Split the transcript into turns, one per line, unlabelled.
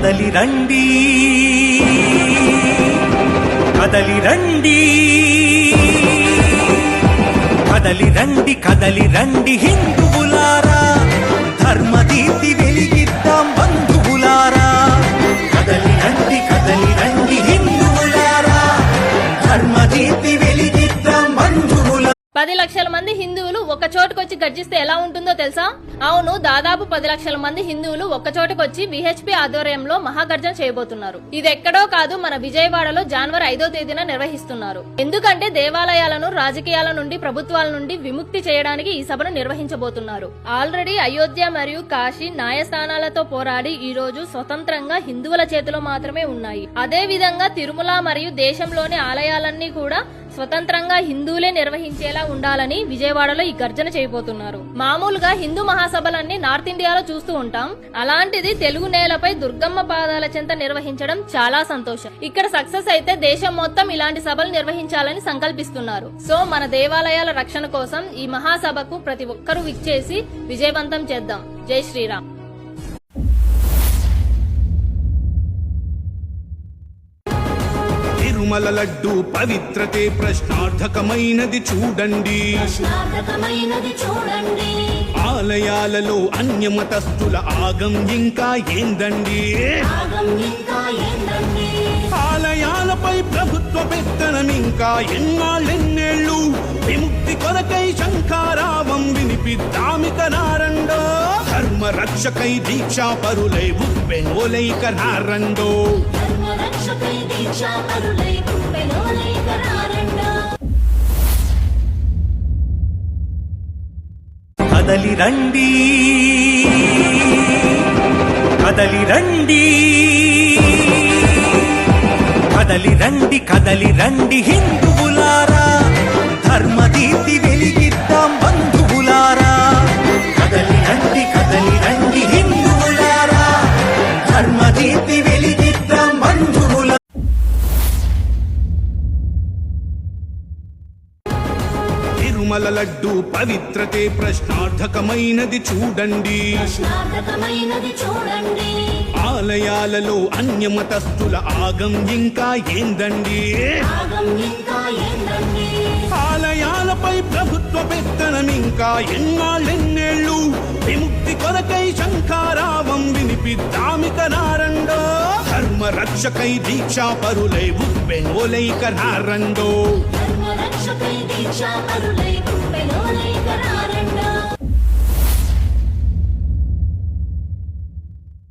కదలి రండి కదలి రండి కదలి రండి కదలి రండి హిందువులారా ధర్మదీప్తి వెలిగిద్దాం బంధువులారా కదలి రండి హిందువులారా ధర్మదీప్తి వెలిగిద్దాం బంధువులారా
10 లక్షల మంది హిందువులు ఒక చోటుకొచ్చి గర్జిస్తే ఎలా ఉంటుందో తెలుసా? అవును, దాదాపు 10 లక్షల మంది హిందువులు ఒక్క చోటుకొచ్చి విహెచ్పి ఆధ్వర్యంలో మహాగర్జన చేయబోతున్నారు. ఇది ఎక్కడో కాదు, మన విజయవాడలో జనవరి 5వ తేదీన నిర్వహిస్తున్నారు. ఎందుకంటే దేవాలయాలను రాజకీయాల నుండి ప్రభుత్వాల నుండి విముక్తి చేయడానికి ఈ సభను నిర్వహించబోతున్నారు. ఆల్రెడీ అయోధ్య మరియు కాశీ న్యాయస్థానాలతో పోరాడి ఈ రోజు స్వతంత్రంగా హిందువుల చేతిలో మాత్రమే ఉన్నాయి. అదే విధంగా తిరుమల మరియు దేశంలోని ఆలయాలన్నీ కూడా స్వతంత్రంగా హిందువులే నిర్వహించేలా ఉండాలని విజయవాడలో ఈ గర్జన చేయబోతున్నారు. మామూలుగా హిందూ మహాసభలన్నీ నార్త్ ఇండియాలో చూస్తూ ఉంటాం. అలాంటిది తెలుగు నేలపై దుర్గమ్మ పాదాల చెంత నిర్వహించడం చాలా సంతోషం. ఇక్కడ సక్సెస్ అయితే దేశం మొత్తం ఇలాంటి సభలు నిర్వహించాలని సంకల్పిస్తున్నారు. సో మన దేవాలయాల రక్షణ కోసం ఈ మహాసభకు ప్రతి ఒక్కరూ విచ్చేసి విజయవంతం చేద్దాం. జై శ్రీరామ్.
తిరుమల లడ్డు పవిత్రతే ప్రశ్నార్థకమైనది చూడండి. ఆలయాలలో అన్యమతస్థుల ఆగం ఇంకా ఏందండి. ఆలయాలపై ప్రభుత్వ పెత్తనం ఇంకా ఎన్నాళ్ళెన్నేళ్ళు. విముక్తి కొరకై శంఖారావం వినిపిద్దామిక నారండో. ధర్మ రక్షకై దీక్షా పరులై ఉప్పెనోలైక నారండో.
కదలి రండి కదలి రండి కదలి రండి కదలి రండి హిందువులారా ధర్మదీప్తి వెలిగిద్దాం బంధువులారా కదలి రండి హిందువులారా ధర్మదీప్తి వెలిగిద్దాం బంధువులారా.
తిరుమల లడ్డు పవిత్రతే ప్రశ్నార్థకమైనది చూడండి. ఆలయాలలో అన్యమతస్థుల ఆగం ఇంకా ఏందండి. ఆలయాలపై ప్రభుత్వ పెత్తనం ఇంకా ఎన్నాళ్ళెన్నేళ్ళు. విముక్తి కొరకై శంఖారావం వినిపిద్దామిక నారండో. ధర్మ రక్షకై దీక్షా పరులై ఉప్పెనోలైక నారండో.
దీక్షా పరులై ఉప్పెనోలైక నారండో.